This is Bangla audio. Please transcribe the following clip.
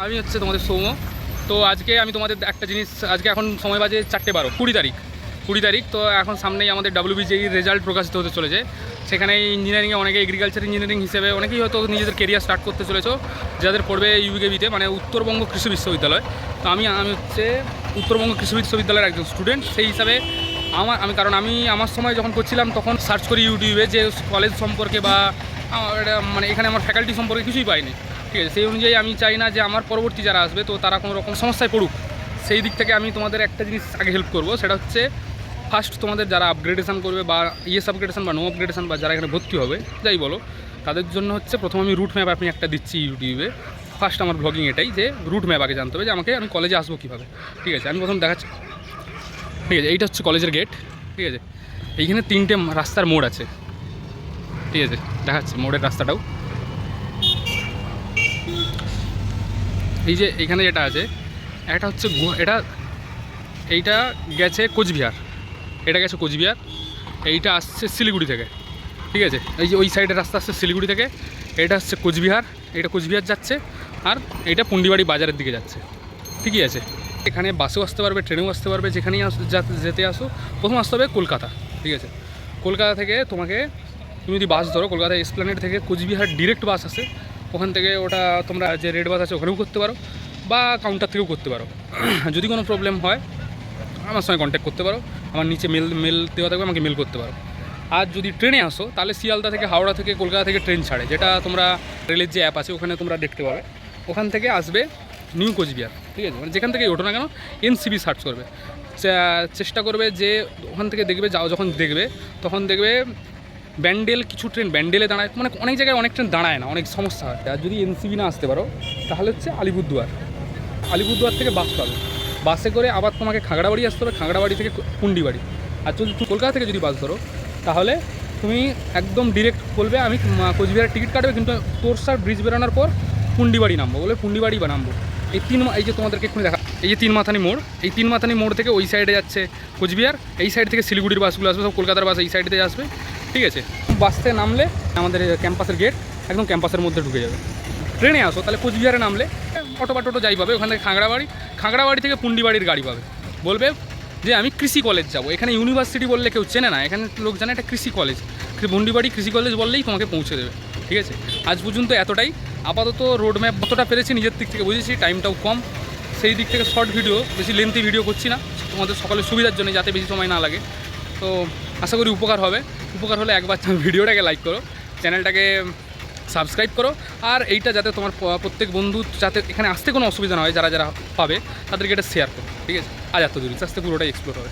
আমি হচ্ছে তোমাদের সৌম্য। তো আজকে আমি তোমাদের একটা জিনিস, আজকে এখন সময় বাজে 4:12, 20 তারিখ। তো এখন সামনেই আমাদের WBJEE রেজাল্ট প্রকাশিত হতে চলেছে। সেখানে ইঞ্জিনিয়ারিংয়ে অনেকে এগ্রিকালচার ইঞ্জিনিয়ারিং হিসেবে অনেকেই হয়তো নিজেদের কেরিয়ার স্টার্ট করতে চলেছো, যাদের পড়বে UKBতে, মানে উত্তরবঙ্গ কৃষি বিশ্ববিদ্যালয়। তো আমি হচ্ছে উত্তরবঙ্গ কৃষি বিশ্ববিদ্যালয়ের একজন স্টুডেন্ট। সেই হিসাবে কারণ আমি আমার সময় যখন করছিলাম তখন সার্চ করি ইউটিউবে যে কলেজ সম্পর্কে বা মানে এখানে আমার ফ্যাকাল্টি সম্পর্কে কিছুই পাইনি, ঠিক আছে। সেই অনুযায়ী আমি চাই না যে আমার পরবর্তী যারা আসবে তো তারা কোনো রকম সমস্যায় পড়ুক। সেই দিক থেকে আমি তোমাদের একটা জিনিস আগে হেল্প করবো, সেটা হচ্ছে ফার্স্ট তোমাদের যারা আপগ্রেডেশন করবে বা আপগ্রেডেশন বা নো আপগ্রেডেশন বা যারা এখানে ভর্তি হবে যাই বলো, তাদের জন্য হচ্ছে প্রথম আমি রুট ম্যাপ আপনি একটা দিচ্ছি ইউটিউবে। ফার্স্ট আমার ব্লগিং এটাই যে রুট ম্যাপ আগে জানতে হবে যে আমি কলেজে আসবো কীভাবে, ঠিক আছে। আমি প্রথম দেখাচ্ছি, ঠিক আছে। এইটা হচ্ছে কলেজের গেট, ঠিক আছে। এইখানে 3টে রাস্তার মোড় আছে, ঠিক আছে, দেখাচ্ছি মোড়ের রাস্তাটাও। এই যে এইখানে যেটা আছে একটা হচ্ছে এইটা গেছে কোচবিহার, এটা গেছে কোচবিহার, এইটা আসছে শিলিগুড়ি থেকে, ঠিক আছে। এই যে ওই সাইডের রাস্তা আসছে শিলিগুড়ি থেকে, এটা হচ্ছে কোচবিহার, এটা কোচবিহার যাচ্ছে, আর এইটা পুন্ডিবাড়ি বাজারের দিকে যাচ্ছে, ঠিকই আছে। এখানে বাসেও আসতে পারবে, ট্রেনেও আসতে পারবে, যেখানেই যেতে আসো প্রথম আসতে হবে কলকাতা, ঠিক আছে। কলকাতা থেকে তুমি যদি বাস ধরো, কলকাতা এসপ্ল্যানেড থেকে কোচবিহার ডিরেক্ট বাস আসে, ওখান থেকে ওটা তোমরা যে রেড বাস আছে ওখানেও করতে পারো বা কাউন্টার থেকেও করতে পারো। যদি কোনো প্রবলেম হয় আমার সঙ্গে কন্ট্যাক্ট করতে পারো, আমার নিচে মেল দেওয়া থাকবে, আমাকে মেল করতে পারো। আর যদি ট্রেনে আসো তাহলে শিয়ালদা থেকে, হাওড়া থেকে, কলকাতা থেকে ট্রেন ছাড়ে, যেটা তোমরা রেলের যে অ্যাপ আছে ওখানে তোমরা দেখতে পাবে। ওখান থেকে আসবে নিউ কোচবিহার, ঠিক আছে। মানে যেখান থেকে ওঠো না কেন NCB সার্চ করবে, চেষ্টা করবে যে ওখান থেকে দেখবে, যখন দেখবে তখন দেখবে ব্যান্ডেল, কিছু ট্রেন ব্যান্ডেলে দাঁড়ায়, মানে অনেক জায়গায় অনেক ট্রেন দাঁড়ায় না, অনেক সমস্যা হয়। আর যদি NCB না আসতে পারো তাহলে হচ্ছে আলিপুরদুয়ার থেকে বাস পাবে, বাসে করে আবার তোমাকে খাগড়াবাড়ি আসতে হবে, খাগড়াবাড়ি থেকে পুন্ডিবাড়ি। আর যদি কলকাতা থেকে যদি বাস ধরো তাহলে তুমি একদম ডিরেক্ট বলবে আমি কোচবিহারের টিকিট কাটবে, কিন্তু তোরসার ব্রিজ বেরোনোর পর পুন্ডিবাড়ি নামবো, বলে পুন্ডিবাড়ি বা নামবো। এই যে তোমাদেরকে এক্ষুনি দেখা, এই যে 3 মাথানি মোড়, এই 3 মাথানি মোড় থেকে ওই সাইডে যাচ্ছে কোচবিহার, এই সাইড থেকে শিলিগুড়ির বাসগুলো আসবে, সব কলকাতার বাস এই সাইডে আসবে, ঠিক আছে। বাস থেকে নামলে আমাদের ক্যাম্পাসের গেট, একদম ক্যাম্পাসের মধ্যে ঢুকে যাবে। ট্রেনে আসো তাহলে কোচবিহারে নামলে অটো বা টোটো যাই পাবে, ওখান থেকে খাগড়াবাড়ি থেকে পুন্ডিবাড়ির গাড়ি পাবে। বলবে যে আমি কৃষি কলেজ যাব, এখানে ইউনিভার্সিটি বললে কেউ চেনে না, এখানে লোক জানে এটা কৃষি কলেজ, পুন্ডিবাড়ি কৃষি কলেজ বললেই তোমাকে পৌঁছে দেবে, ঠিক আছে। আজ পর্যন্ত এতটাই, আপাতত রোড ম্যাপ যতটা পেরেছি নিজের দিক থেকে বুঝেছি, টাইমটাও কম, সেই দিক থেকে শর্ট ভিডিও, বেশি লেন্থি ভিডিও করছি না, তোমাদের সকলের সুবিধার জন্য, যাতে বেশি সময় না লাগে। তো আশা করি উপকার হলে একবার ভিডিওটাকে লাইক করো, চ্যানেলটাকে সাবস্ক্রাইব করো, আর এইটা যাতে তোমার প্রত্যেক বন্ধু যাতে এখানে আসতে কোনো অসুবিধা না হয়, যারা পাবে তাদেরকে এটা শেয়ার করো, ঠিক আছে। আজ এত দূর আস্তে পুরোটাই এক্সপ্লোর হবে।